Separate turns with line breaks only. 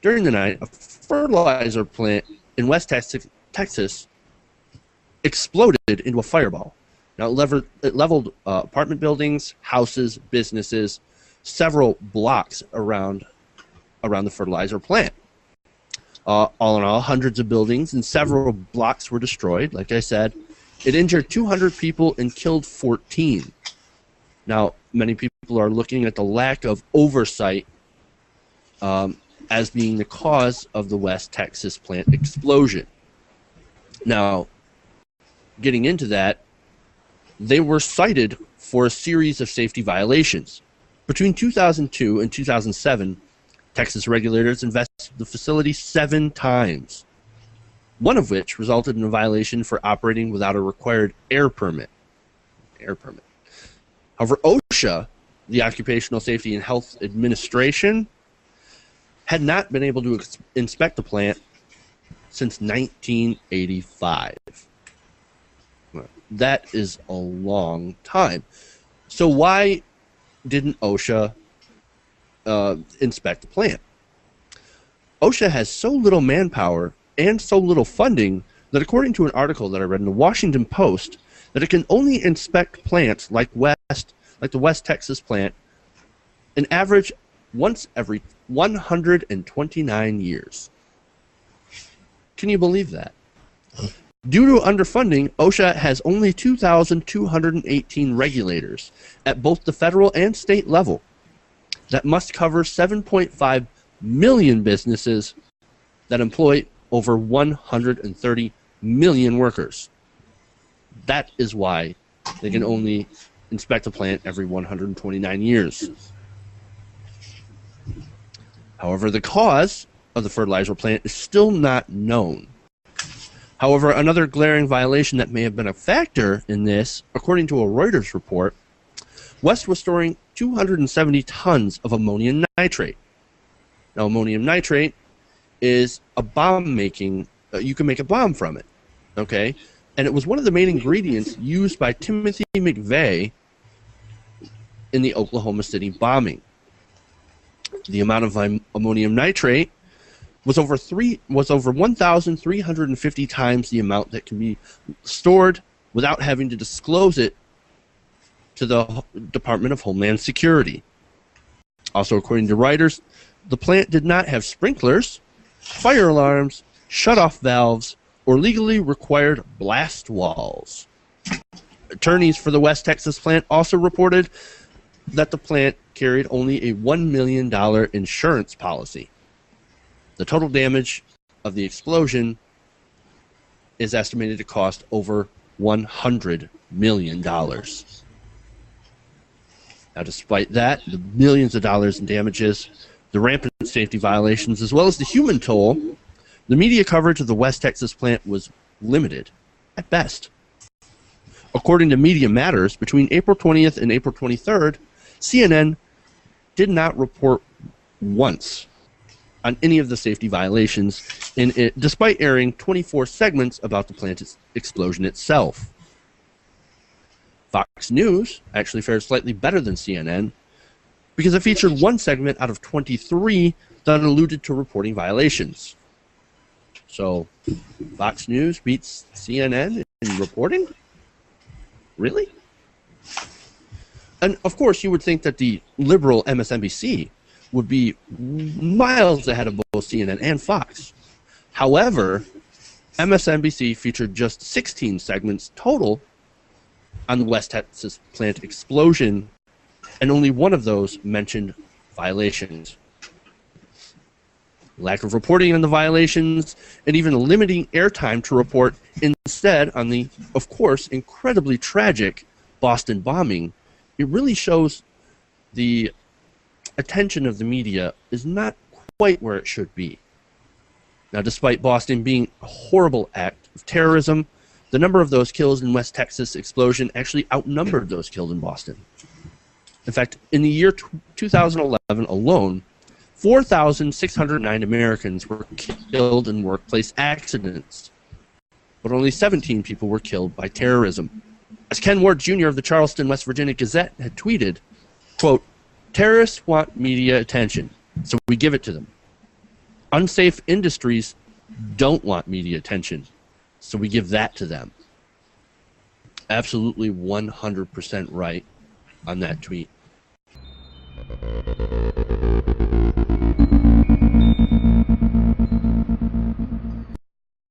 During the night, a fertilizer plant in West Texas exploded into a fireball. Now, it leveled apartment buildings, houses, businesses, several blocks around the fertilizer plant. All in all, hundreds of buildings and several blocks were destroyed. Like I said, it injured 200 people and killed 14. Now, many people are looking at the lack of oversight as being the cause of the West Texas plant explosion. Now, getting into that, they were cited for a series of safety violations. Between 2002 and 2007, Texas regulators invested the facility 7 times, one of which resulted in a violation for operating without a required air permit. However, OSHA, the Occupational Safety and Health Administration, had not been able to inspect the plant since 1985. That is a long time. So why didn't OSHA inspect the plant? OSHA has so little manpower and so little funding that, according to an article that I read in the Washington Post, that it can only inspect plants like the West Texas plant an average once every 129 years. Can you believe that? Due to underfunding, OSHA has only 2,218 regulators at both the federal and state level that must cover 7.5 million businesses that employ over 130 million workers. That is why they can only inspect a plant every 129 years. However, the cause of the fertilizer plant is still not known. However, another glaring violation that may have been a factor in this, according to a Reuters report, West was storing 270 tons of ammonium nitrate. Now, ammonium nitrate is a bomb-making, you can make a bomb from it, okay? And it was one of the main ingredients used by Timothy McVeigh in the Oklahoma City bombing. The amount of ammonium nitrate was over 1,350 times the amount that can be stored without having to disclose it to the Department of Homeland Security. Also, according to writers, the plant did not have sprinklers, fire alarms, shut-off valves, or legally required blast walls. Attorneys for the West Texas plant also reported that the plant carried only a $1 million insurance policy. The total damage of the explosion is estimated to cost over $100 million. Now, despite that, the millions of dollars in damages, the rampant safety violations, as well as the human toll, the media coverage of the West Texas plant was limited, at best. According to Media Matters, between April 20th and April 23rd, CNN did not report once on any of the safety violations, despite airing 24 segments about the plant's explosion itself. Fox News actually fared slightly better than CNN because it featured one segment out of 23 that alluded to reporting violations. So, Fox News beats CNN in reporting? Really? And, of course, you would think that the liberal MSNBC would be miles ahead of both CNN and Fox. However, MSNBC featured just 16 segments total on the West Texas plant explosion, and only one of those mentioned violations. Lack of reporting on the violations, and even limiting airtime to report instead on the, of course, incredibly tragic Boston bombing, it really shows the attention of the media is not quite where it should be. Now, despite Boston being a horrible act of terrorism, the number of those killed in West Texas explosion actually outnumbered those killed in Boston. In fact, in the year 2011 alone, 4,609 Americans were killed in workplace accidents, but only 17 people were killed by terrorism. As Ken Ward Jr. of the Charleston, West Virginia Gazette had tweeted, quote, terrorists want media attention, so we give it to them. Unsafe industries don't want media attention, so we give that to them. Absolutely 100% right on that tweet.